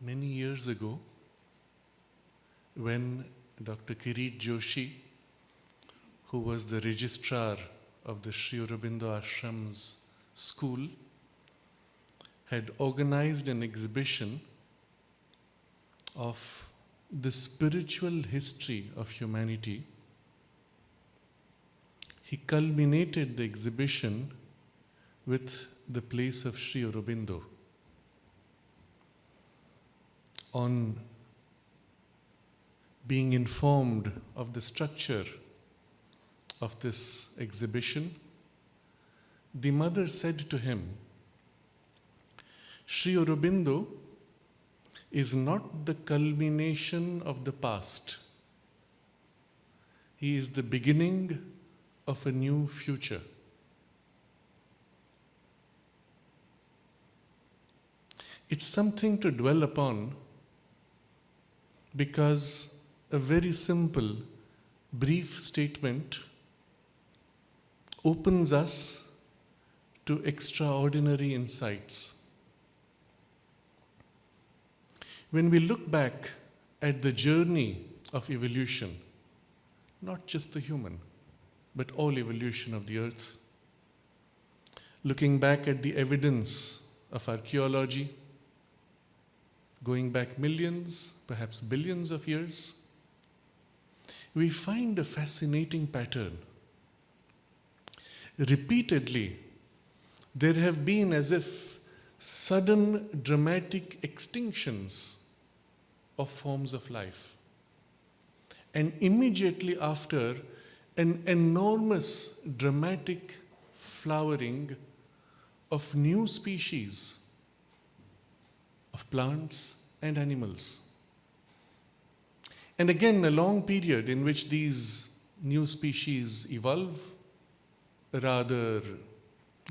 Many years ago, when Dr. Kirit Joshi, who was the registrar of the Sri Aurobindo Ashram's school, had organized an exhibition of the spiritual history of humanity, he culminated the exhibition with the place of Sri Aurobindo. On being informed of the structure of this exhibition, the mother said to him, Sri Aurobindo is not the culmination of the past. He is the beginning of a new future. It's something to dwell upon because a very simple, brief statement opens us to extraordinary insights. When we look back at the journey of evolution, not just the human, but all evolution of the earth, looking back at the evidence of archaeology, going back millions, perhaps billions of years, we find a fascinating pattern. Repeatedly, there have been as if sudden dramatic extinctions of forms of life. And immediately after, an enormous dramatic flowering of new species of plants and animals. And again, a long period in which these new species evolve, rather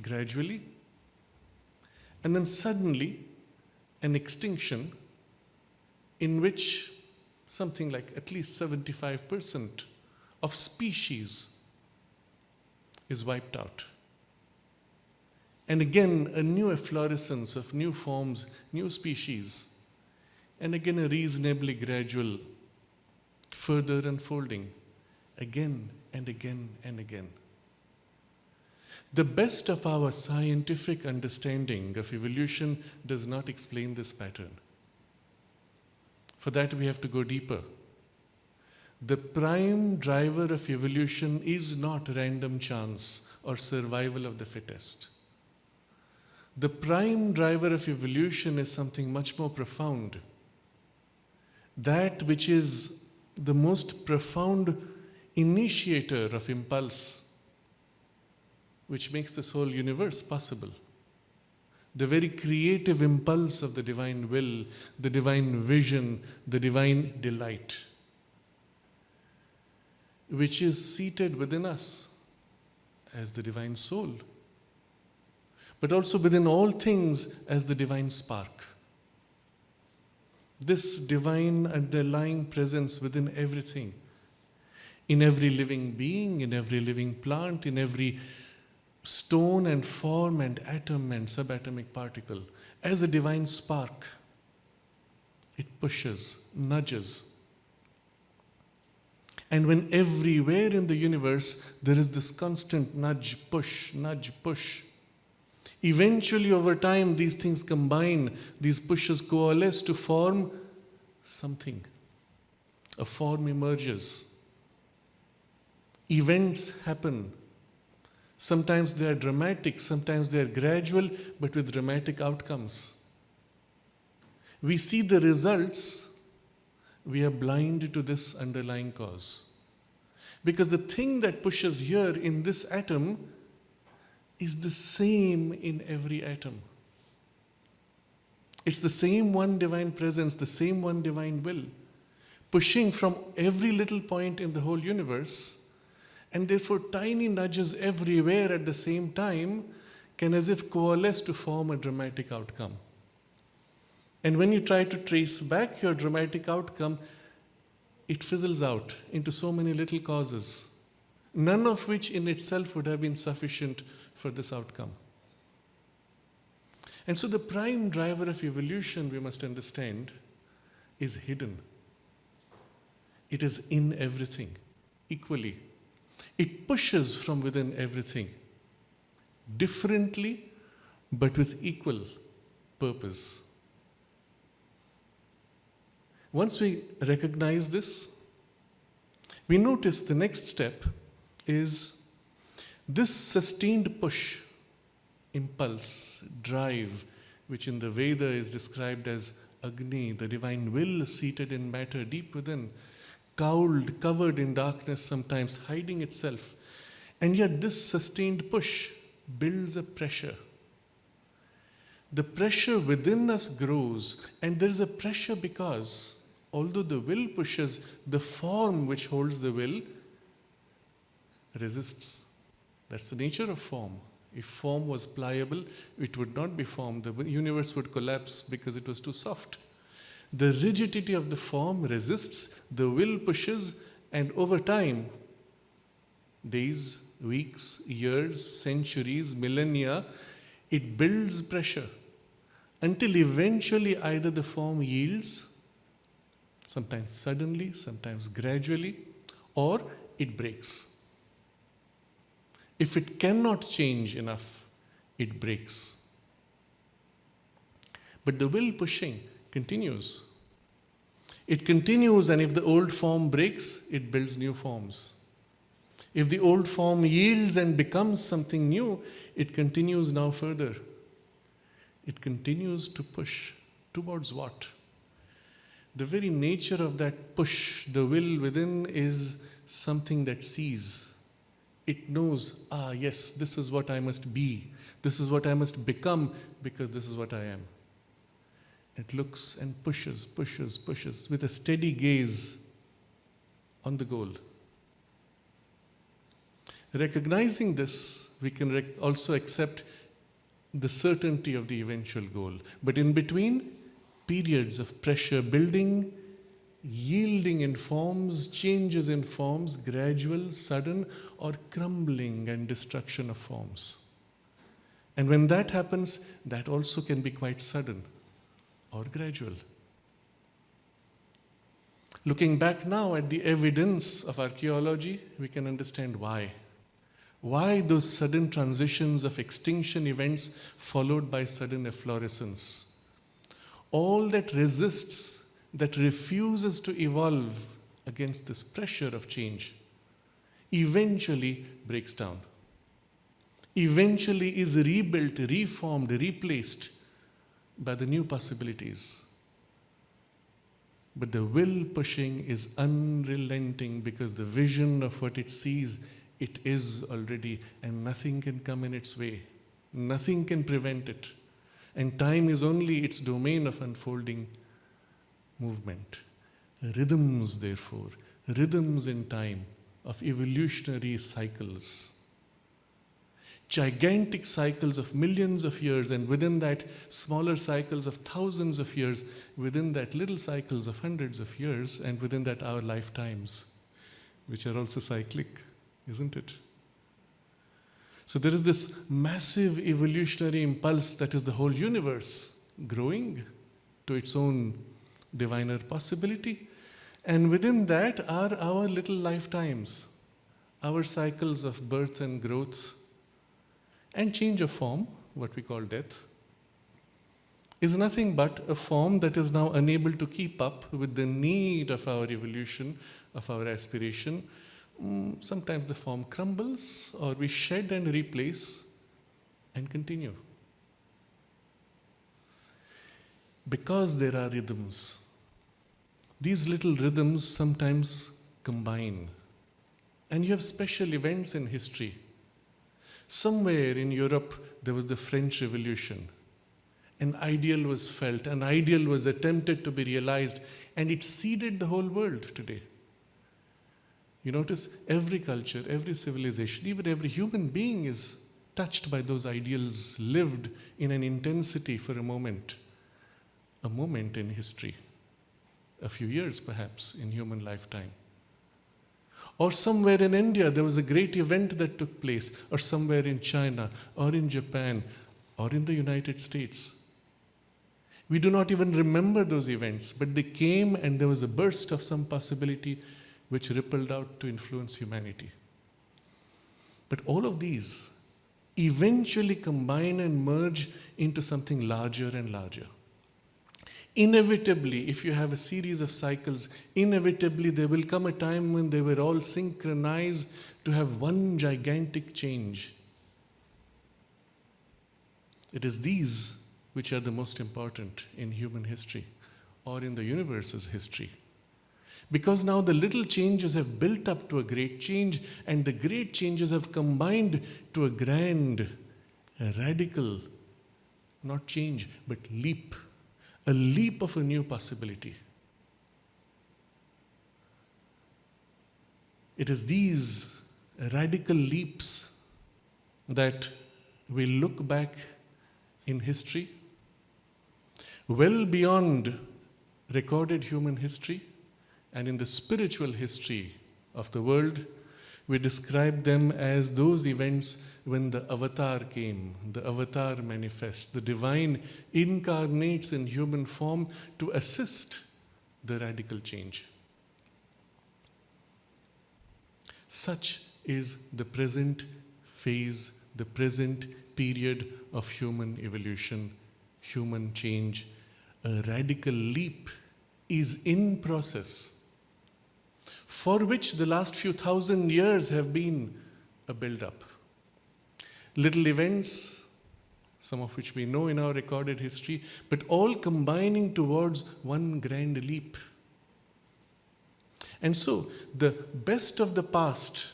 gradually, and then suddenly an extinction in which something like at least 75% of species is wiped out. And again, a new efflorescence of new forms, new species, and again a reasonably gradual further unfolding, again and again and again. The best of our scientific understanding of evolution does not explain this pattern. For that, we have to go deeper. The prime driver of evolution is not random chance or survival of the fittest. The prime driver of evolution is something much more profound. That which is the most profound initiator of impulse, which makes this whole universe possible. The very creative impulse of the divine will, the divine vision, the divine delight, which is seated within us as the divine soul, but also within all things as the divine spark. This divine underlying presence within everything, in every living being, in every living plant, in every stone and form and atom and subatomic particle, as a divine spark, it pushes, nudges. And when everywhere in the universe there is this constant nudge, push, eventually over time these things combine, these pushes coalesce to form something. A form emerges. Events happen. Sometimes they are dramatic, sometimes they are gradual, but with dramatic outcomes. We see the results, we are blind to this underlying cause. Because the thing that pushes here in this atom is the same in every atom. It's the same one divine presence, the same one divine will, pushing from every little point in the whole universe. And therefore, tiny nudges everywhere at the same time can as if coalesce to form a dramatic outcome. And when you try to trace back your dramatic outcome, it fizzles out into so many little causes, none of which in itself would have been sufficient for this outcome. And so the prime driver of evolution, we must understand, is hidden. It is in everything, equally. It pushes from within everything, differently, but with equal purpose. Once we recognize this, we notice the next step is this sustained push, impulse, drive, which in the Veda is described as Agni, the divine will seated in matter deep within, cowled, covered in darkness, sometimes hiding itself. And yet this sustained push builds a pressure. The pressure within us grows, and there is a pressure because although the will pushes, the form which holds the will resists. That's the nature of form. If form was pliable, it would not be formed. The universe would collapse because it was too soft. The rigidity of the form resists, the will pushes, and over time, days, weeks, years, centuries, millennia, it builds pressure until eventually either the form yields, sometimes suddenly, sometimes gradually, or it breaks. If it cannot change enough, it breaks. But the will pushing continues. It continues, and if the old form breaks, it builds new forms. If the old form yields and becomes something new, it continues now further. It continues to push towards what? The very nature of that push, the will within, is something that sees. It knows, yes, this is what I must be. This is what I must become because this is what I am. It looks and pushes, pushes, pushes with a steady gaze on the goal. Recognizing this, we can also accept the certainty of the eventual goal. But in between, periods of pressure building, yielding in forms, changes in forms, gradual, sudden, or crumbling and destruction of forms. And when that happens, that also can be quite sudden or gradual. Looking back now at the evidence of archaeology, we can understand why. Why those sudden transitions of extinction events followed by sudden efflorescence? All that resists, that refuses to evolve against this pressure of change, eventually breaks down. Eventually is rebuilt, reformed, replaced by the new possibilities. But the will pushing is unrelenting because the vision of what it sees, it is already, and nothing can come in its way. Nothing can prevent it. And time is only its domain of unfolding movement. Rhythms, therefore, rhythms in time of evolutionary cycles. Gigantic cycles of millions of years, and within that, smaller cycles of thousands of years, within that, little cycles of hundreds of years, and within that, our lifetimes, which are also cyclic, isn't it? So there is this massive evolutionary impulse that is the whole universe growing to its own diviner possibility. And within that are our little lifetimes, our cycles of birth and growth and change of form, what we call death, is nothing but a form that is now unable to keep up with the need of our evolution, of our aspiration. Sometimes the form crumbles, or we shed and replace and continue. Because there are rhythms, these little rhythms sometimes combine. And you have special events in history. Somewhere in Europe, there was the French Revolution. An ideal was felt, an ideal was attempted to be realized, and it seeded the whole world today. You notice every culture, every civilization, even every human being is touched by those ideals, lived in an intensity for a moment in history, a few years perhaps in human lifetime. Or somewhere in India, there was a great event that took place, or somewhere in China, or in Japan, or in the United States. We do not even remember those events, but they came and there was a burst of some possibility which rippled out to influence humanity. But all of these eventually combine and merge into something larger and larger. Inevitably, if you have a series of cycles, inevitably there will come a time when they were all synchronized to have one gigantic change. It is these which are the most important in human history or in the universe's history. Because now the little changes have built up to a great change, and the great changes have combined to a grand, a radical, not change, but leap. A leap of a new possibility. It is these radical leaps that we look back in history, well beyond recorded human history, and in the spiritual history of the world, we describe them as those events when the avatar came, the avatar manifests, the divine incarnates in human form to assist the radical change. Such is the present phase, the present period of human evolution, human change. A radical leap is in process, for which the last few thousand years have been a build-up. Little events, some of which we know in our recorded history, but all combining towards one grand leap. And so, the best of the past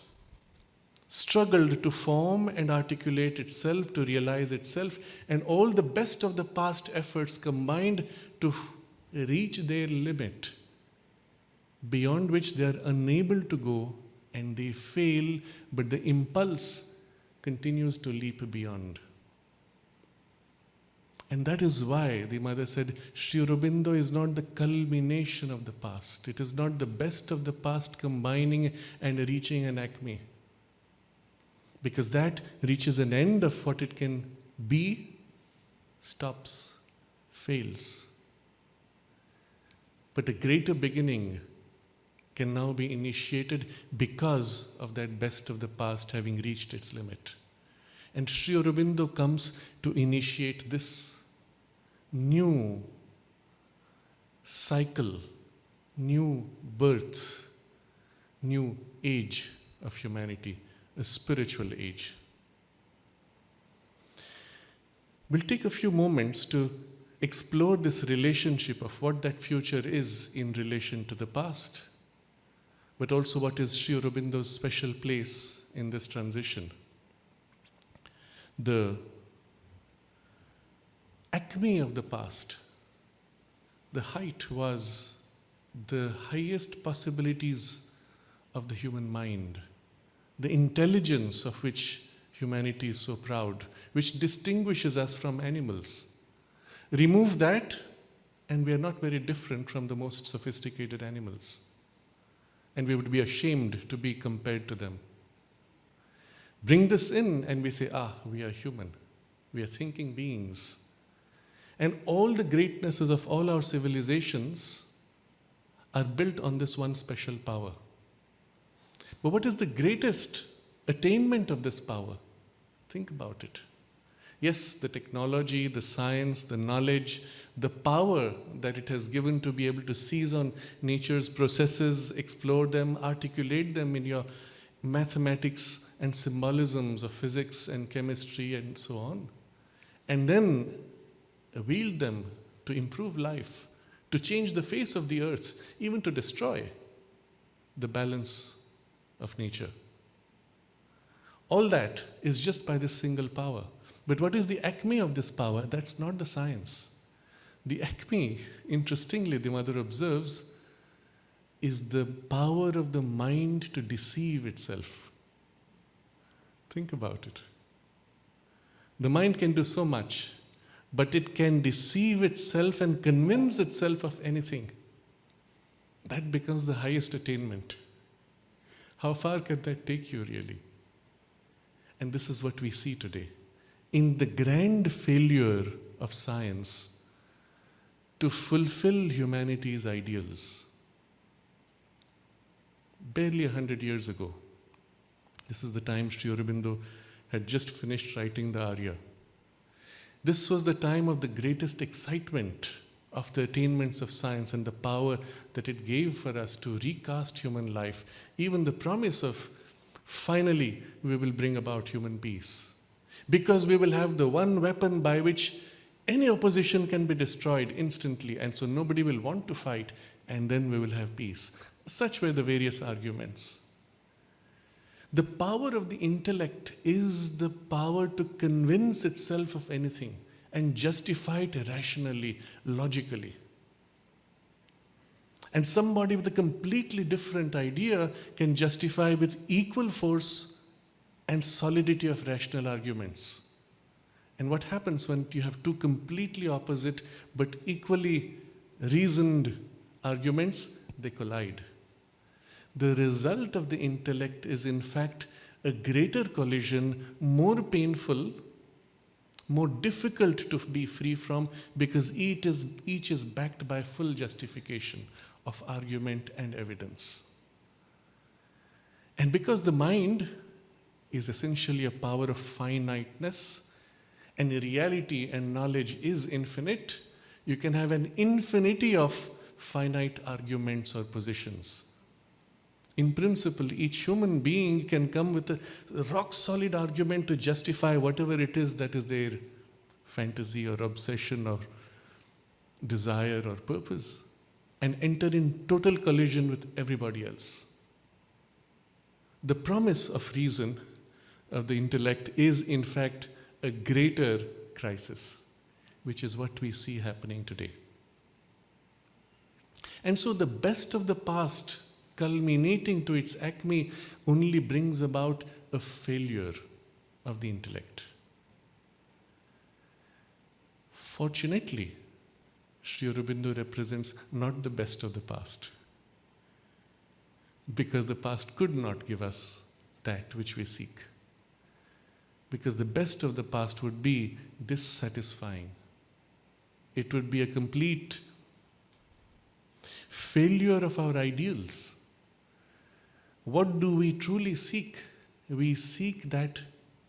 struggled to form and articulate itself, to realize itself, and all the best of the past efforts combined to reach their limit, beyond which they are unable to go, and they fail, but the impulse continues to leap beyond. And that is why the mother said, Sri Aurobindo is not the culmination of the past. It is not the best of the past combining and reaching an acme. Because that reaches an end of what it can be, stops, fails. But a greater beginning can now be initiated because of that best of the past having reached its limit. And Sri Aurobindo comes to initiate this new cycle, new birth, new age of humanity, a spiritual age. We'll take a few moments to explore this relationship of what that future is in relation to the past, but also what is Sri Aurobindo's special place in this transition. The acme of the past, the height was the highest possibilities of the human mind, the intelligence of which humanity is so proud, which distinguishes us from animals. Remove that, and we are not very different from the most sophisticated animals. And we would be ashamed to be compared to them. Bring this in, and we say, we are human. We are thinking beings. And all the greatnesses of all our civilizations are built on this one special power. But what is the greatest attainment of this power? Think about it. Yes, the technology, the science, the knowledge, the power that it has given to be able to seize on nature's processes, explore them, articulate them in your mathematics and symbolisms of physics and chemistry and so on. And then wield them to improve life, to change the face of the earth, even to destroy the balance of nature. All that is just by this single power. But what is the acme of this power? That's not the science. The acme, interestingly, the mother observes, is the power of the mind to deceive itself. Think about it. The mind can do so much, but it can deceive itself and convince itself of anything. That becomes the highest attainment. How far can that take you, really? And this is what we see today. in the grand failure of science to fulfill humanity's ideals. Barely 100 years ago, this is the time Sri Aurobindo had just finished writing the Arya. This was the time of the greatest excitement of the attainments of science and the power that it gave for us to recast human life, even the promise of finally we will bring about human peace. Because we will have the one weapon by which any opposition can be destroyed instantly, and so nobody will want to fight, and then we will have peace. Such were the various arguments. The power of the intellect is the power to convince itself of anything and justify it rationally, logically. And somebody with a completely different idea can justify with equal force and solidity of rational arguments. And what happens when you have two completely opposite but equally reasoned arguments? They collide. The result of the intellect is in fact a greater collision, more painful, more difficult to be free from, because each is backed by full justification of argument and evidence. And because the mind is essentially a power of finiteness, and reality and knowledge is infinite, you can have an infinity of finite arguments or positions. In principle, each human being can come with a rock-solid argument to justify whatever it is that is their fantasy or obsession or desire or purpose, and enter in total collision with everybody else. The promise of reason, of the intellect, is in fact a greater crisis, which is what we see happening today. And so the best of the past, culminating to its acme, only brings about a failure of the intellect. Fortunately, Sri Aurobindo represents not the best of the past, because the past could not give us that which we seek. Because the best of the past would be dissatisfying. It would be a complete failure of our ideals. What do we truly seek? We seek that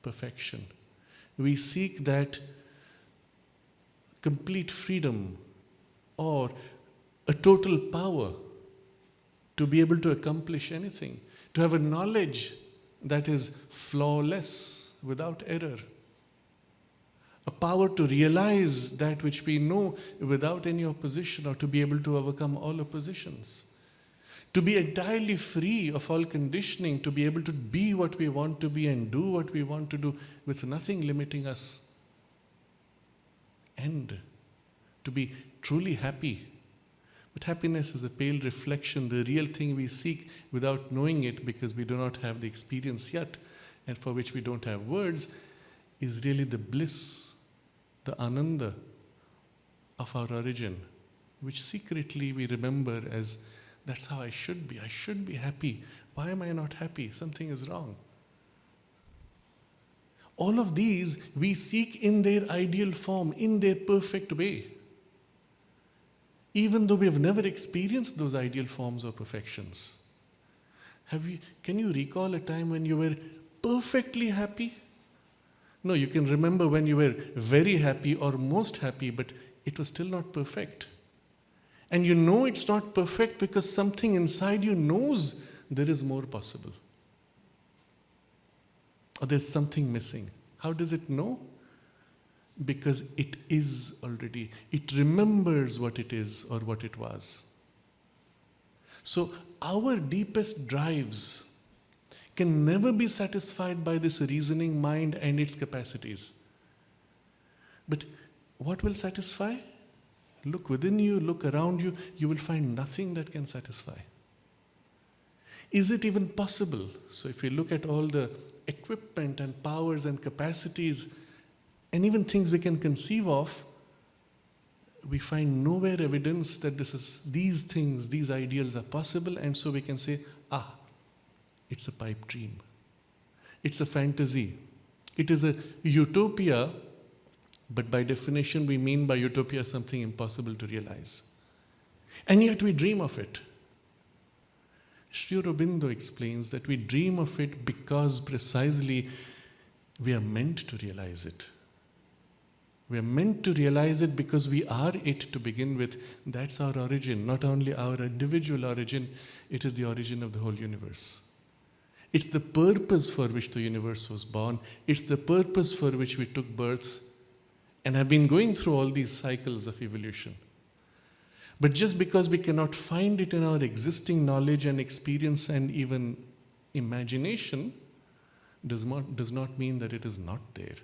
perfection. We seek that complete freedom or a total power to be able to accomplish anything, to have a knowledge that is flawless, without error, a power to realize that which we know without any opposition, or to be able to overcome all oppositions. To be entirely free of all conditioning, to be able to be what we want to be and do what we want to do with nothing limiting us. And to be truly happy. But happiness is a pale reflection, the real thing we seek without knowing it, because we do not have the experience yet, and for which we don't have words, is really the bliss, the ananda of our origin, which secretly we remember as, that's how I should be. I should be happy. Why am I not happy? Something is wrong. All of these we seek in their ideal form, in their perfect way. Even though we have never experienced those ideal forms or perfections. Can you recall a time when you were perfectly happy? No, you can remember when you were very happy or most happy, but it was still not perfect. And you know it's not perfect because something inside you knows there is more possible. Or there's something missing. How does it know? Because it is already. It remembers what it is or what it was. So our deepest drives can never be satisfied by this reasoning mind and its capacities. But what will satisfy? Look within you, look around you, you will find nothing that can satisfy. Is it even possible? So if you look at all the equipment and powers and capacities and even things we can conceive of, we find nowhere evidence that these things, these ideals are possible, and so we can say, it's a pipe dream. It's a fantasy. It is a utopia, but by definition we mean by utopia something impossible to realize. And yet we dream of it. Sri Aurobindo explains that we dream of it because precisely we are meant to realize it. We are meant to realize it because we are it to begin with. That's our origin, not only our individual origin, it is the origin of the whole universe. It's the purpose for which the universe was born. It's the purpose for which we took births and have been going through all these cycles of evolution. But just because we cannot find it in our existing knowledge and experience and even imagination does not mean that it is not there.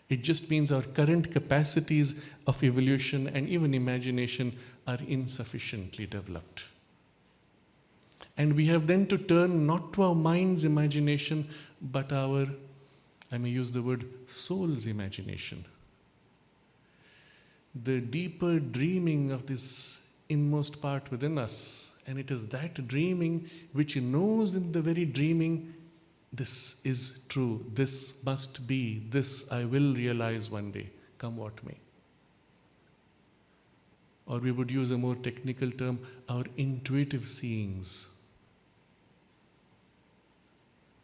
It just means our current capacities of evolution and even imagination are insufficiently developed. And we have then to turn not to our mind's imagination, but our, I may use the word, soul's imagination. The deeper dreaming of this inmost part within us. And it is that dreaming which knows in the very dreaming, this is true, this must be, this I will realize one day, come what may. Or we would use a more technical term, our intuitive seeings.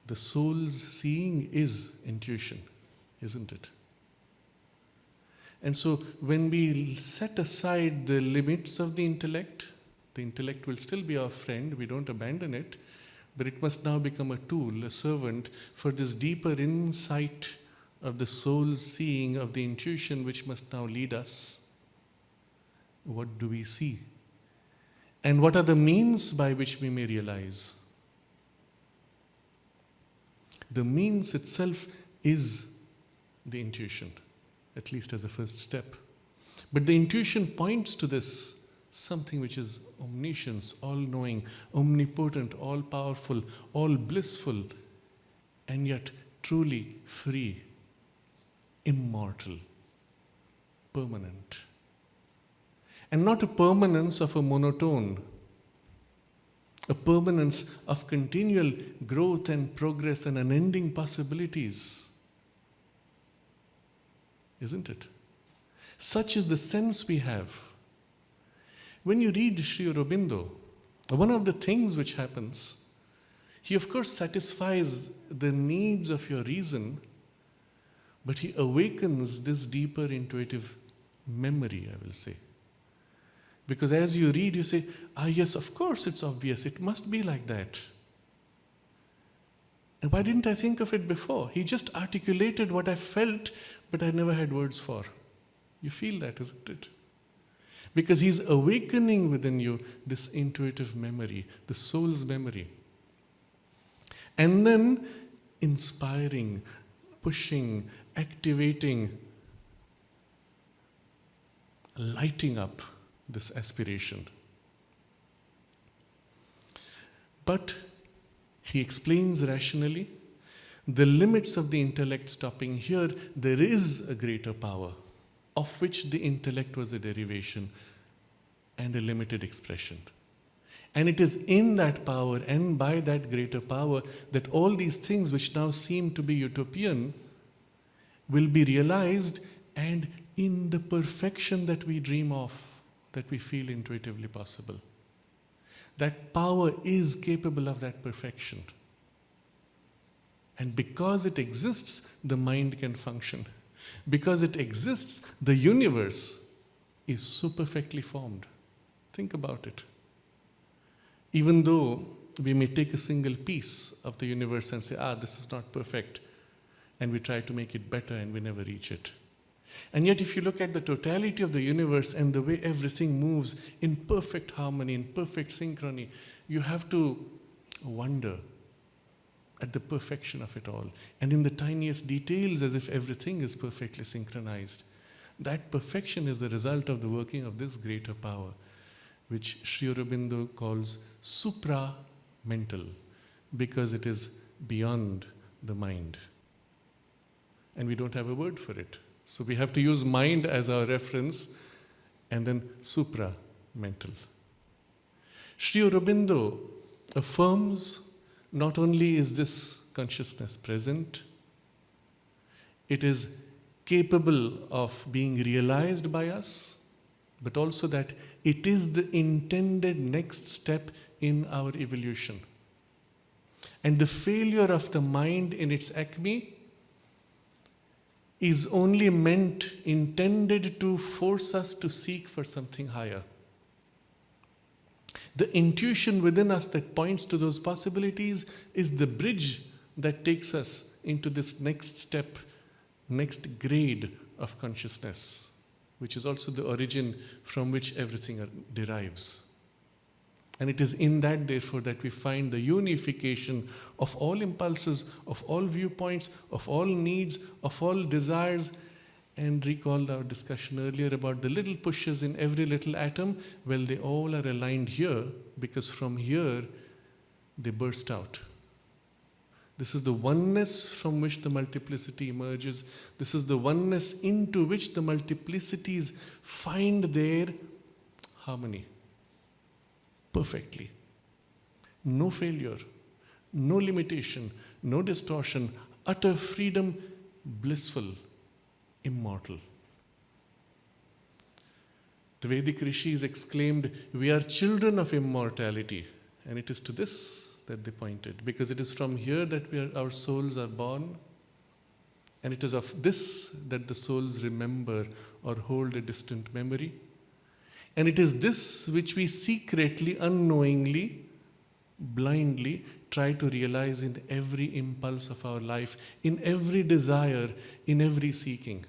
The soul's seeing is intuition, isn't it? And so when we set aside the limits of the intellect will still be our friend, we don't abandon it, but it must now become a tool, a servant for this deeper insight of the soul's seeing, of the intuition which must now lead us. What do we see? And what are the means by which we may realize? The means itself is the intuition, at least as a first step. But the intuition points to this, something which is omniscience, all-knowing, omnipotent, all-powerful, all-blissful, and yet truly free, immortal, permanent. And not a permanence of a monotone, a permanence of continual growth and progress and unending possibilities. Isn't it? Such is the sense we have. When you read Sri Aurobindo, one of the things which happens, he of course satisfies the needs of your reason, but he awakens this deeper intuitive memory, I will say. Because as you read, you say, yes, of course it's obvious, it must be like that. And why didn't I think of it before? He just articulated what I felt, but I never had words for. You feel that, isn't it? Because he's awakening within you this intuitive memory, the soul's memory. And then inspiring, pushing, activating, lighting up this aspiration. But he explains rationally the limits of the intellect stopping here. There is a greater power, of which the intellect was a derivation and a limited expression. And it is in that power and by that greater power that all these things which now seem to be utopian will be realized, and in the perfection that we dream of, that we feel intuitively possible. That power is capable of that perfection. And because it exists, the mind can function. Because it exists, the universe is so perfectly formed. Think about it. Even though we may take a single piece of the universe and say, this is not perfect, and we try to make it better and we never reach it. And yet if you look at the totality of the universe and the way everything moves in perfect harmony, in perfect synchrony, you have to wonder at the perfection of it all. And in the tiniest details, as if everything is perfectly synchronized. That perfection is the result of the working of this greater power, which Sri Aurobindo calls supra-mental, because it is beyond the mind. And we don't have a word for it. So we have to use mind as our reference, and then supra-mental. Sri Aurobindo affirms not only is this consciousness present, it is capable of being realized by us, but also that it is the intended next step in our evolution. And the failure of the mind in its acme is only intended to force us to seek for something higher. The intuition within us that points to those possibilities is the bridge that takes us into this next step, next grade of consciousness, which is also the origin from which everything derives. And it is in that, therefore, that we find the unification of all impulses, of all viewpoints, of all needs, of all desires. And recall our discussion earlier about the little pushes in every little atom. Well, they all are aligned here, because from here they burst out. This is the oneness from which the multiplicity emerges. This is the oneness into which the multiplicities find their harmony perfectly. No failure, no limitation, no distortion, utter freedom, blissful, immortal. The Vedic rishis exclaimed, "We are children of immortality." And it is to this that they pointed, because it is from here that our souls are born, and it is of this that the souls remember or hold a distant memory. And it is this which we secretly, unknowingly, blindly try to realize in every impulse of our life, in every desire, in every seeking.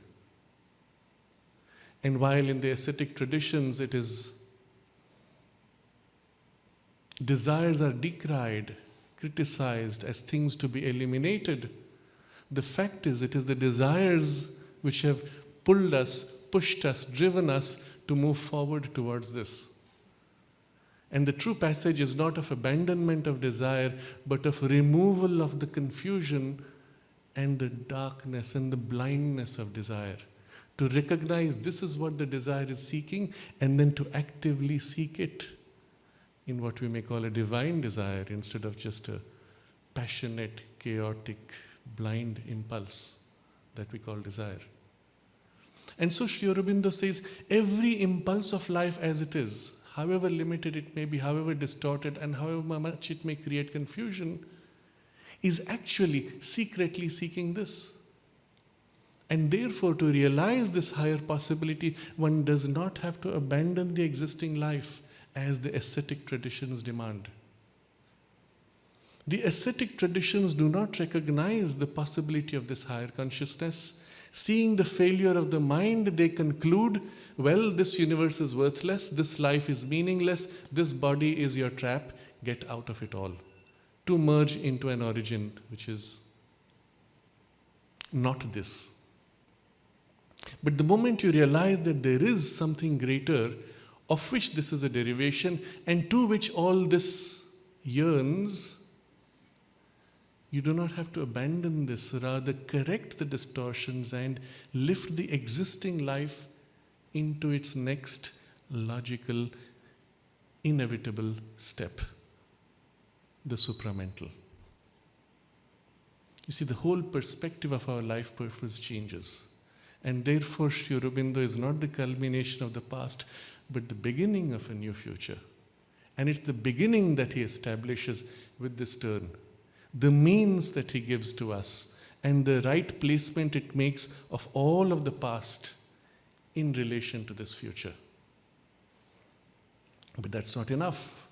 And while in the ascetic traditions it is desires are decried, criticized as things to be eliminated, the fact is it is the desires which have pulled us, pushed us, driven us to move forward towards this. And the true passage is not of abandonment of desire, but of removal of the confusion and the darkness and the blindness of desire. To recognize this is what the desire is seeking, and then to actively seek it in what we may call a divine desire, instead of just a passionate, chaotic, blind impulse that we call desire. And so Sri Aurobindo says, every impulse of life as it is, however limited it may be, however distorted, and however much it may create confusion, is actually secretly seeking this. And therefore, to realize this higher possibility, one does not have to abandon the existing life as the ascetic traditions demand. The ascetic traditions do not recognize the possibility of this higher consciousness. Seeing the failure of the mind, they conclude, well, this universe is worthless, this life is meaningless, this body is your trap, get out of it all. To merge into an origin which is not this. But the moment you realize that there is something greater, of which this is a derivation, and to which all this yearns, you do not have to abandon this, rather correct the distortions and lift the existing life into its next logical, inevitable step, the supramental. You see, the whole perspective of our life purpose changes. And therefore, Sri Aurobindo is not the culmination of the past, but the beginning of a new future. And it's the beginning that he establishes with this turn. The means that he gives to us and the right placement it makes of all of the past in relation to this future. But that's not enough.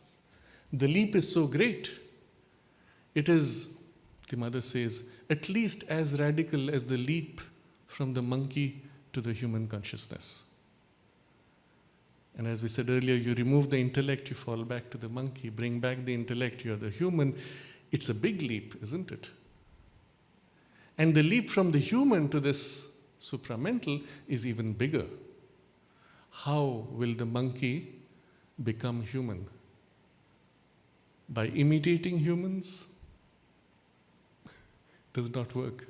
The leap is so great. It is, the mother says, at least as radical as the leap from the monkey to the human consciousness. And as we said earlier, you remove the intellect, you fall back to the monkey. Bring back the intellect, you're the human. It's a big leap, isn't it? And the leap from the human to this supramental is even bigger. How will the monkey become human? By imitating humans? Does not work.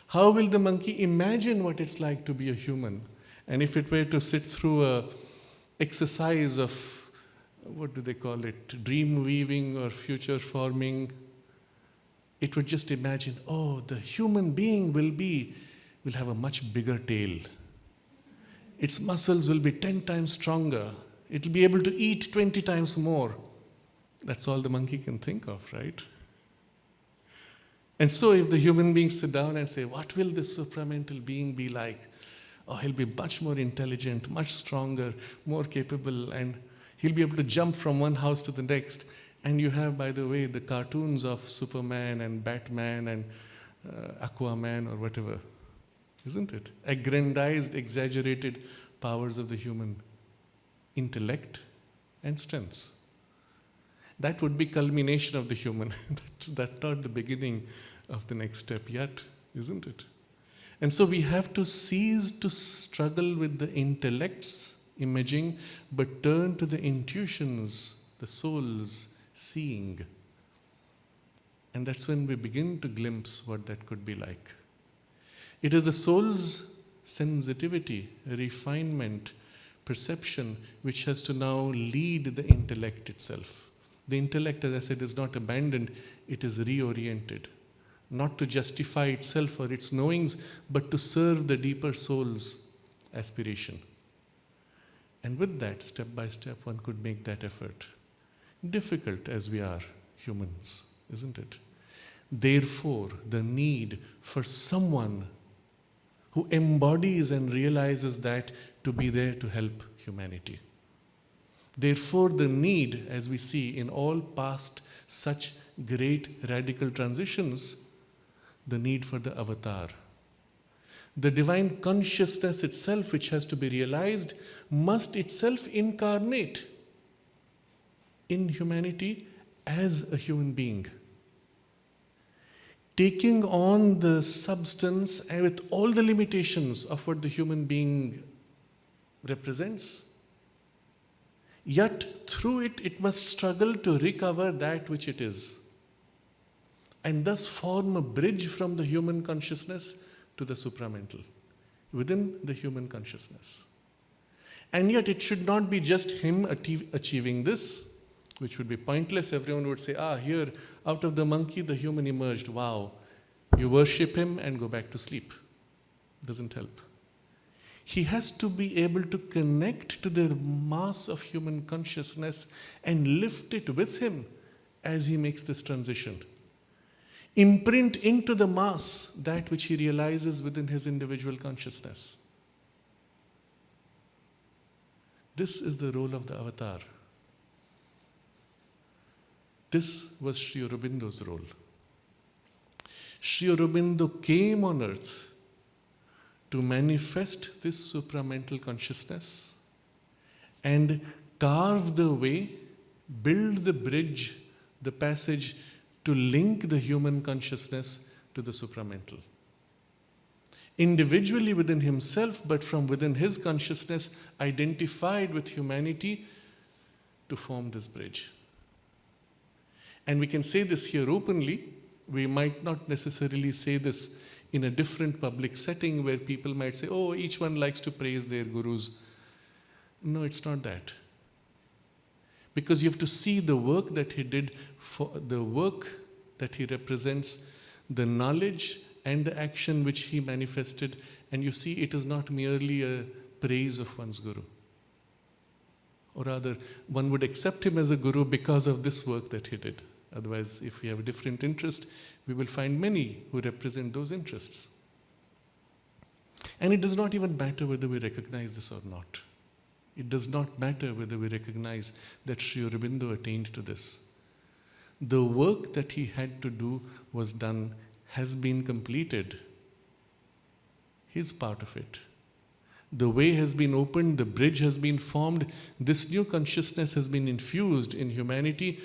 How will the monkey imagine what it's like to be a human? And if it were to sit through a exercise of, what do they call it, dream weaving or future forming, it would just imagine, oh, the human being will be will have a much bigger tail. Its muscles will be 10 times stronger. It will be able to eat 20 times more. That's all the monkey can think of, right? And so if the human beings sit down and say, what will this supramental being be like? Oh, he'll be much more intelligent, much stronger, more capable, and he'll be able to jump from one house to the next. And you have, by the way, the cartoons of Superman and Batman and Aquaman or whatever, isn't it? Aggrandized, exaggerated powers of the human intellect and strengths. That would be culmination of the human. That's not the beginning of the next step yet, isn't it? And so we have to cease to struggle with the intellect's imaging, but turn to the intuitions, the soul's seeing. And that's when we begin to glimpse what that could be like. It is the soul's sensitivity, refinement, perception, which has to now lead the intellect itself. The intellect, as I said, is not abandoned, it is reoriented. Not to justify itself or its knowings, but to serve the deeper soul's aspiration. And with that, step by step, one could make that effort. Difficult as we are humans, isn't it? Therefore, the need for someone who embodies and realizes that to be there to help humanity. Therefore, the need, as we see in all past such great radical transitions, the need for the avatar. The divine consciousness itself, which has to be realized, must itself incarnate in humanity as a human being, taking on the substance and with all the limitations of what the human being represents. Yet, through it, it must struggle to recover that which it is, and thus form a bridge from the human consciousness to the supramental, within the human consciousness. And yet, it should not be just him achieving this, which would be pointless. Everyone would say, here, out of the monkey, the human emerged. Wow. You worship him and go back to sleep. Doesn't help. He has to be able to connect to the mass of human consciousness and lift it with him as he makes this transition. Imprint into the mass that which he realizes within his individual consciousness. This is the role of the avatar. This was Sri Aurobindo's role. Sri Aurobindo came on earth to manifest this supramental consciousness and carve the way, build the bridge, the passage to link the human consciousness to the supramental. Individually within himself, but from within his consciousness, identified with humanity to form this bridge. And we can say this here openly. We might not necessarily say this in a different public setting where people might say, each one likes to praise their gurus. No, it's not that. Because you have to see the work that he did, for the work that he represents, the knowledge and the action which he manifested, and you see it is not merely a praise of one's guru. Or rather, one would accept him as a guru because of this work that he did. Otherwise, if we have a different interest, we will find many who represent those interests. And it does not even matter whether we recognize this or not. It does not matter whether we recognize that Sri Aurobindo attained to this. The work that he had to do was done, has been completed. His part of it. The way has been opened, the bridge has been formed, this new consciousness has been infused in humanity,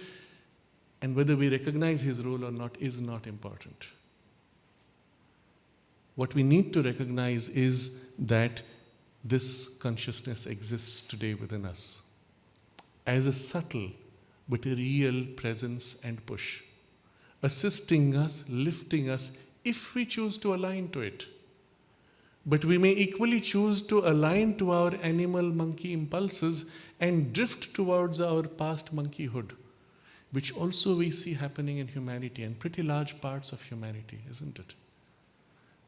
and whether we recognize his role or not is not important. What we need to recognize is that this consciousness exists today within us as a subtle but a real presence and push, assisting us, lifting us, if we choose to align to it. But we may equally choose to align to our animal monkey impulses and drift towards our past monkeyhood, which also we see happening in humanity and pretty large parts of humanity, isn't it?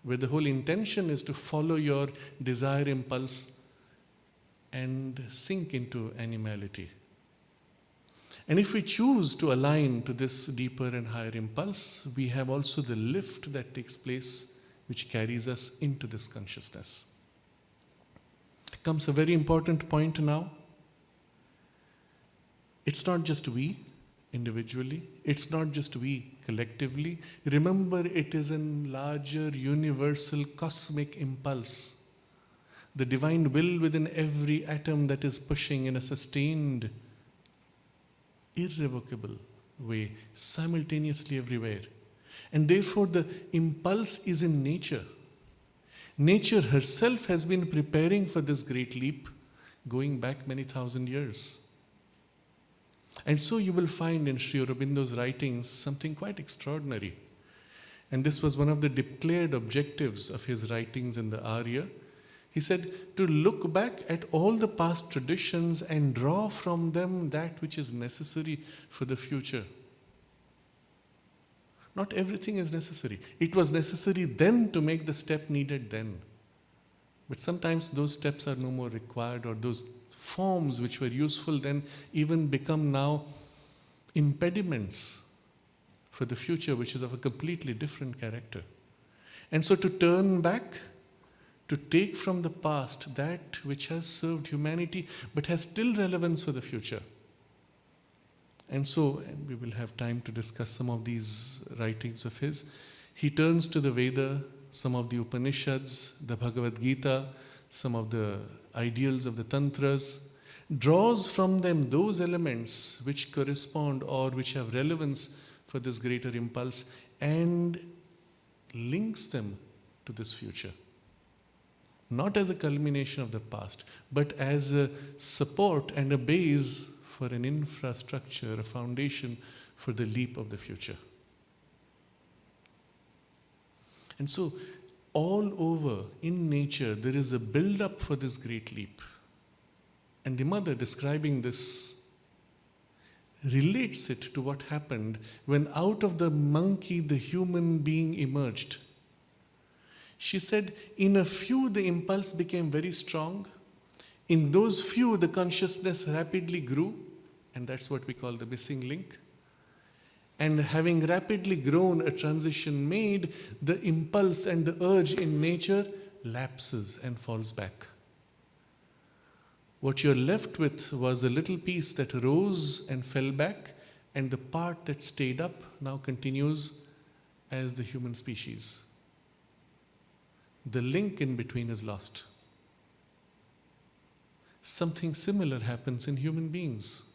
where the whole intention is to follow your desire impulse and sink into animality. And if we choose to align to this deeper and higher impulse, we have also the lift that takes place, which carries us into this consciousness. Comes a very important point now. It's not just we individually, it's not just we collectively. Remember, it is a larger, universal, cosmic impulse. The divine will within every atom that is pushing in a sustained, irrevocable way, simultaneously everywhere. And therefore the impulse is in nature. Nature herself has been preparing for this great leap going back many thousand years. And so you will find in Sri Aurobindo's writings something quite extraordinary. And this was one of the declared objectives of his writings in the Arya. He said to look back at all the past traditions and draw from them that which is necessary for the future. Not everything is necessary. It was necessary then to make the step needed then. But sometimes those steps are no more required, or those forms which were useful then even become now impediments for the future, which is of a completely different character. And so to turn back, to take from the past that which has served humanity but has still relevance for the future. And so, and we will have time to discuss some of these writings of his, he turns to the Veda, some of the Upanishads, the Bhagavad Gita, some of the ideals of the Tantras, draws from them those elements which correspond or which have relevance for this greater impulse and links them to this future. Not as a culmination of the past, but as a support and a base for an infrastructure, a foundation for the leap of the future. And so, all over in nature, there is a build-up for this great leap. And the mother, describing this, relates it to what happened when out of the monkey, the human being emerged. She said, in a few, the impulse became very strong. In those few, the consciousness rapidly grew, and that's what we call the missing link. And having rapidly grown, a transition made, the impulse and the urge in nature lapses and falls back. What you're left with was a little piece that rose and fell back, and the part that stayed up now continues as the human species. The link in between is lost. Something similar happens in human beings.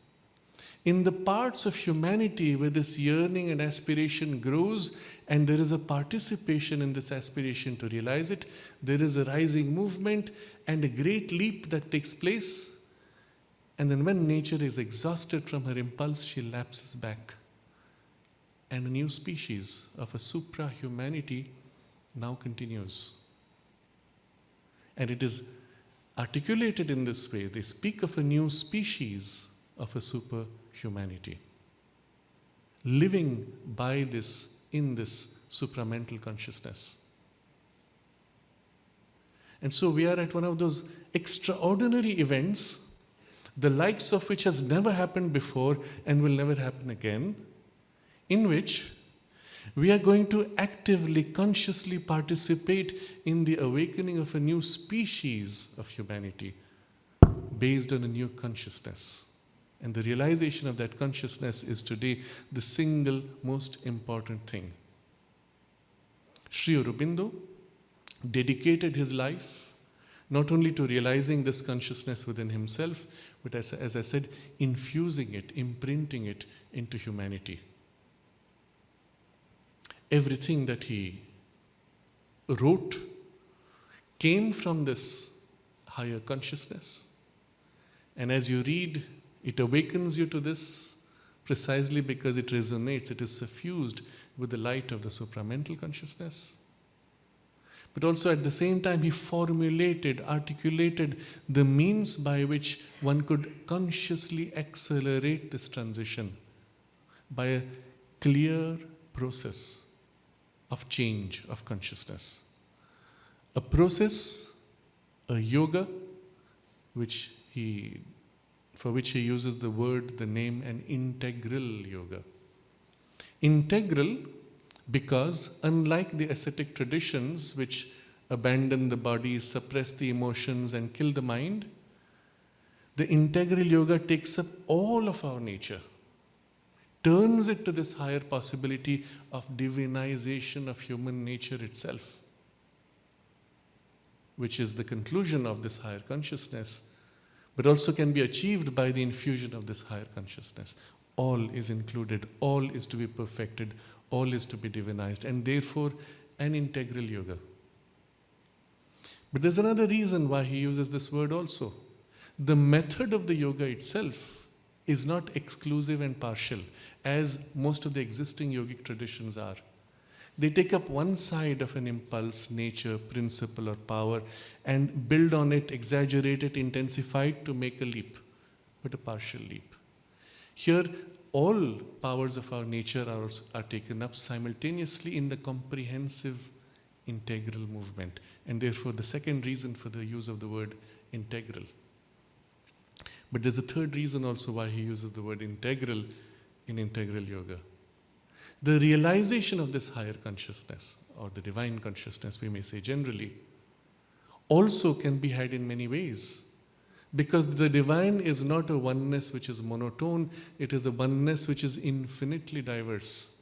In the parts of humanity where this yearning and aspiration grows, and there is a participation in this aspiration to realize it, there is a rising movement and a great leap that takes place. And then when nature is exhausted from her impulse, she lapses back. And a new species of a supra-humanity now continues. And it is articulated in this way. They speak of a new species of a superhumanity, living by this, in this supramental consciousness. And so we are at one of those extraordinary events, the likes of which has never happened before and will never happen again, in which we are going to actively, consciously participate in the awakening of a new species of humanity based on a new consciousness. And the realization of that consciousness is today the single most important thing. Sri Aurobindo dedicated his life not only to realizing this consciousness within himself, but as I said, infusing it, imprinting it into humanity. Everything that he wrote came from this higher consciousness. And as you read, it awakens you to this precisely because it resonates, it is suffused with the light of the supramental consciousness. But also at the same time, he formulated, articulated the means by which one could consciously accelerate this transition by a clear process of change of consciousness. a process, a yoga, for which he uses the name, an integral yoga. Integral because, unlike the ascetic traditions which abandon the body, suppress the emotions and kill the mind, the integral yoga takes up all of our nature, turns it to this higher possibility of divinization of human nature itself, which is the conclusion of this higher consciousness, but also can be achieved by the infusion of this higher consciousness. All is included, all is to be perfected, all is to be divinized, and therefore an integral yoga. But there's another reason why he uses this word also. The method of the yoga itself is not exclusive and partial, as most of the existing yogic traditions are. They take up one side of an impulse, nature, principle, or power and build on it, exaggerate it, intensify it to make a leap, but a partial leap. Here, all powers of our nature are taken up simultaneously in the comprehensive integral movement, and therefore the second reason for the use of the word integral. But there's a third reason also why he uses the word integral in integral yoga. The realization of this higher consciousness, or the divine consciousness, we may say generally, also can be had in many ways. Because the divine is not a oneness which is monotone, it is a oneness which is infinitely diverse.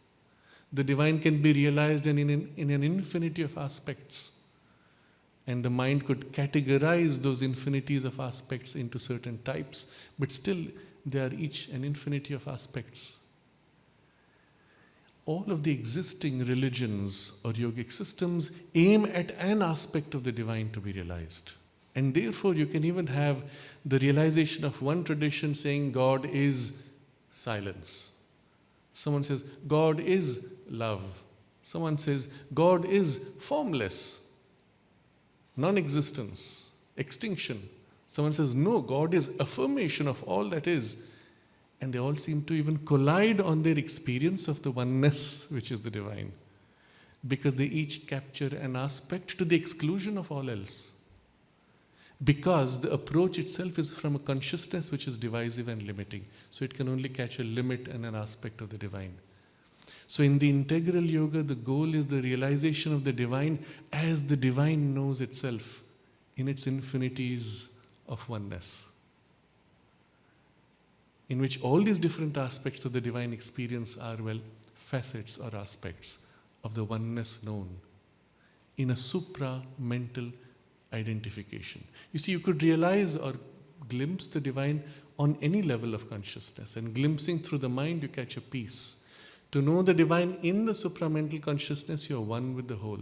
The divine can be realized in an infinity of aspects. And the mind could categorize those infinities of aspects into certain types, but still they are each an infinity of aspects. All of the existing religions or yogic systems aim at an aspect of the divine to be realized. And therefore you can even have the realization of one tradition saying God is silence. Someone says God is love. Someone says God is formless, non-existence, extinction. Someone says no, God is affirmation of all that is. And they all seem to even collide on their experience of the oneness which is the divine, because they each capture an aspect to the exclusion of all else. Because the approach itself is from a consciousness which is divisive and limiting. So it can only catch a limit and an aspect of the divine. So in the integral yoga, the goal is the realization of the divine as the divine knows itself in its infinities of oneness, in which all these different aspects of the divine experience are, facets or aspects of the oneness known in a supra-mental identification. You see, you could realize or glimpse the divine on any level of consciousness, and glimpsing through the mind, you catch a peace. To know the divine in the supramental consciousness, you are one with the whole.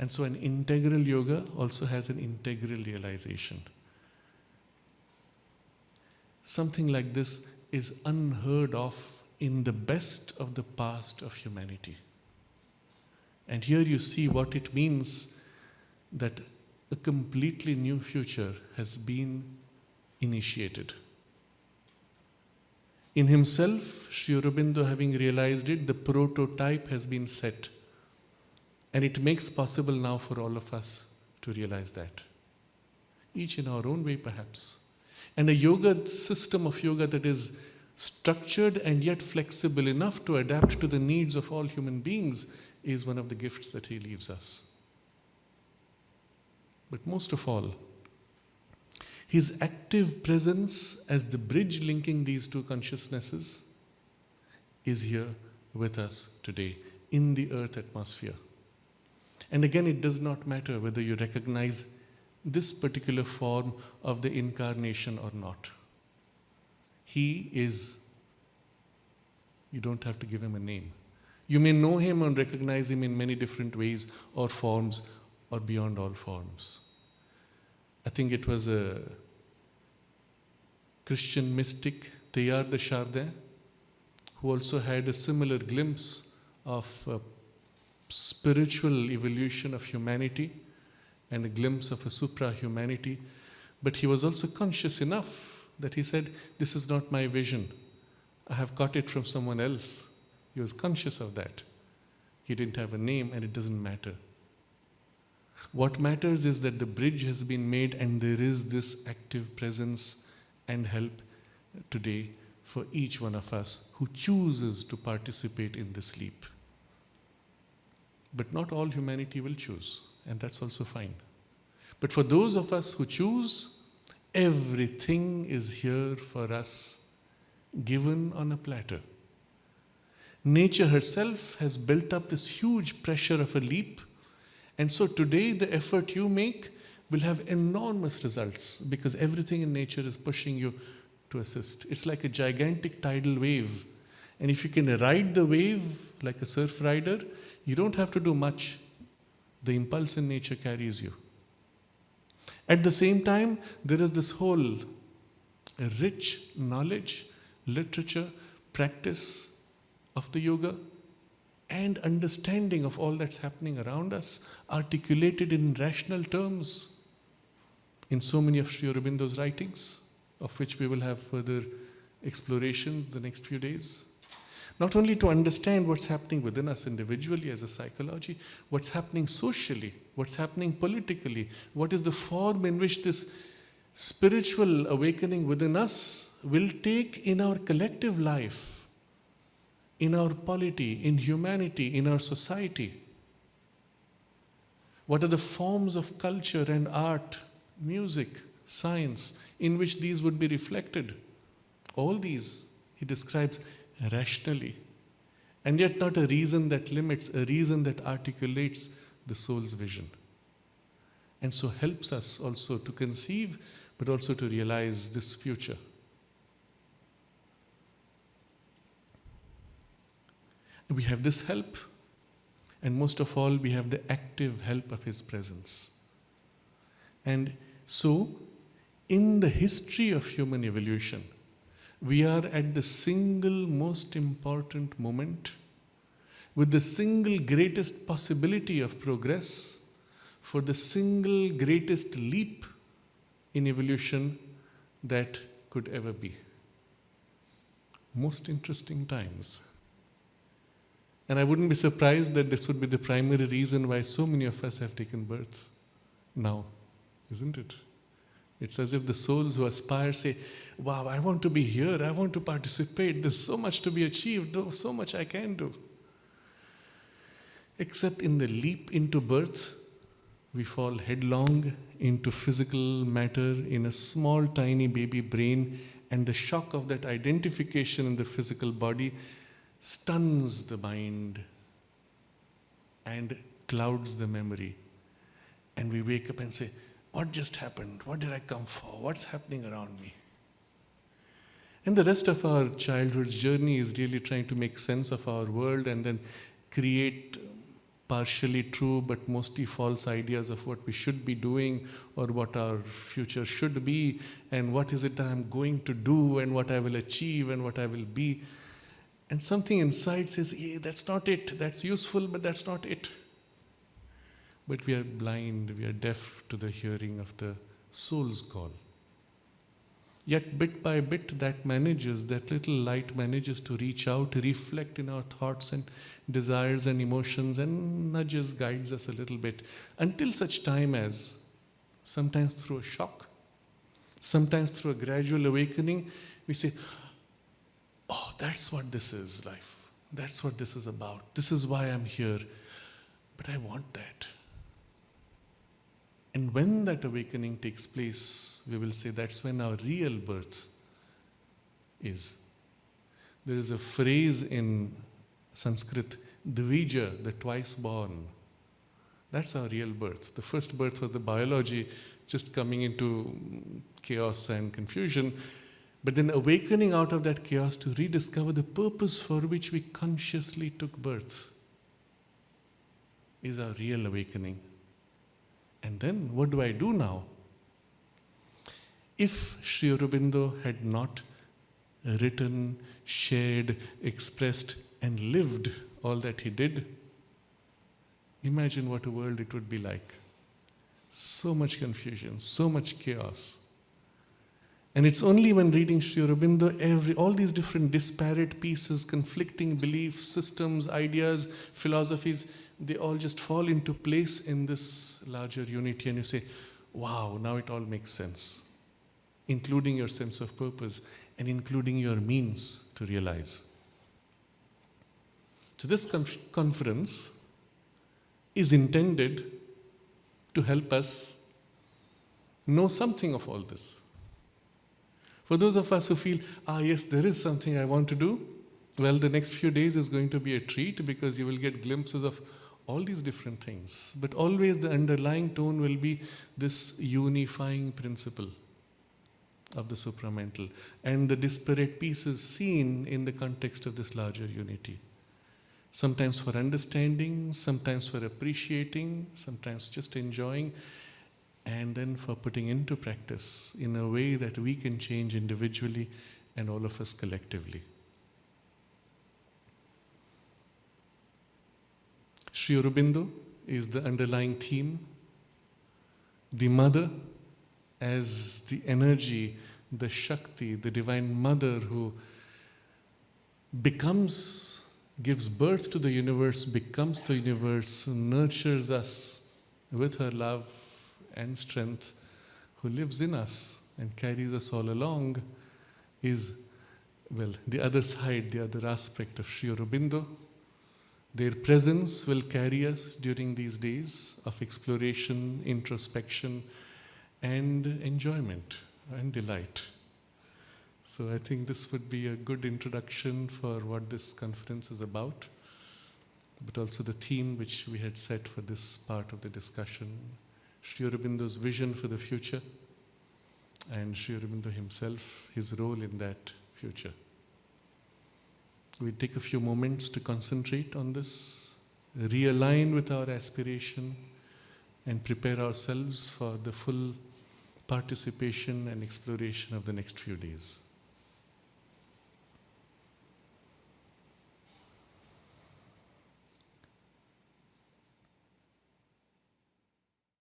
And so an integral yoga also has an integral realization. Something like this is unheard of in the best of the past of humanity. And here you see what it means that a completely new future has been initiated. In himself, Sri Aurobindo, having realized it, the prototype has been set. And it makes possible now for all of us to realize that. Each in our own way, perhaps. And a yoga system of yoga that is structured and yet flexible enough to adapt to the needs of all human beings is one of the gifts that he leaves us. But most of all, his active presence as the bridge linking these two consciousnesses is here with us today in the earth atmosphere. And again, it does not matter whether you recognize this particular form of the incarnation or not. He is, you don't have to give him a name. You may know him and recognize him in many different ways or forms or beyond all forms. I think it was a Christian mystic, Teilhard de Chardin, who also had a similar glimpse of a spiritual evolution of humanity and a glimpse of a supra-humanity. But he was also conscious enough that he said, this is not my vision. I have got it from someone else. He was conscious of that. he didn't have a name, and it doesn't matter. What matters is that the bridge has been made and there is this active presence and help today for each one of us who chooses to participate in this leap. But not all humanity will choose, and that's also fine. But for those of us who choose, everything is here for us, given on a platter. Nature herself has built up this huge pressure of a leap, and so today the effort you make will have enormous results because everything in nature is pushing you to assist. It's like a gigantic tidal wave, and if you can ride the wave like a surf rider, you don't have to do much. The impulse in nature carries you. At the same time, there is this whole rich knowledge, literature, practice of the yoga and understanding of all that's happening around us, articulated in rational terms in so many of Sri Aurobindo's writings, of which we will have further explorations the next few days. Not only to understand what's happening within us individually as a psychology, what's happening socially, what's happening politically, what is the form in which this spiritual awakening within us will take in our collective life, in our polity, in humanity, in our society. What are the forms of culture and art, music, science, in which these would be reflected? All these he describes rationally, and yet not a reason that limits, a reason that articulates the soul's vision. And so helps us also to conceive, but also to realize this future. We have this help, and most of all, we have the active help of his presence. And so, in the history of human evolution, we are at the single most important moment with the single greatest possibility of progress for the single greatest leap in evolution that could ever be. Most interesting times. And I wouldn't be surprised that this would be the primary reason why so many of us have taken birth now, isn't it? It's as if the souls who aspire say, wow, I want to be here, I want to participate, there's so much to be achieved, there's so much I can do. Except in the leap into birth, we fall headlong into physical matter in a small, tiny baby brain, and the shock of that identification in the physical body stuns the mind and clouds the memory. And we wake up and say, what just happened? What did I come for? What's happening around me? And the rest of our childhood's journey is really trying to make sense of our world and then create partially true but mostly false ideas of what we should be doing or what our future should be and what is it that I'm going to do and what I will achieve and what I will be. And something inside says, yeah, that's not it. That's useful, but that's not it. But we are blind, we are deaf to the hearing of the soul's call. Yet bit by bit that little light manages to reach out, reflect in our thoughts and desires and emotions and nudges, guides us a little bit until such time as, sometimes through a shock, sometimes through a gradual awakening, we say, oh, that's what this is, life. That's what this is about. This is why I'm here. But I want that. And when that awakening takes place, we will say that's when our real birth is. There is a phrase in Sanskrit, Dvija, the twice born. That's our real birth. The first birth was the biology just coming into chaos and confusion. But then awakening out of that chaos to rediscover the purpose for which we consciously took birth is our real awakening. And then what do I do now? If Sri Aurobindo had not written, shared, expressed and lived all that he did, imagine what a world it would be like. So much confusion, so much chaos. And it's only when reading Sri Aurobindo, all these different disparate pieces, conflicting beliefs, systems, ideas, philosophies, they all just fall into place in this larger unity, and you say, wow, now it all makes sense, including your sense of purpose and including your means to realize. So this conference is intended to help us know something of all this. For those of us who feel, yes, there is something I want to do, well, the next few days is going to be a treat because you will get glimpses of all these different things. But always the underlying tone will be this unifying principle of the supramental and the disparate pieces seen in the context of this larger unity. Sometimes for understanding, sometimes for appreciating, sometimes just enjoying, and then for putting into practice in a way that we can change individually and all of us collectively. Sri Aurobindo is the underlying theme. The mother as the energy, the Shakti, the Divine Mother who gives birth to the universe, becomes the universe, nurtures us with her love and strength, who lives in us and carries us all along, is, well, the other side, the other aspect of Sri Aurobindo. Their presence will carry us during these days of exploration, introspection, and enjoyment and delight. So I think this would be a good introduction for what this conference is about, but also the theme which we had set for this part of the discussion, Sri Aurobindo's vision for the future, and Sri Aurobindo himself, his role in that future. We take a few moments to concentrate on this, realign with our aspiration, and prepare ourselves for the full participation and exploration of the next few days.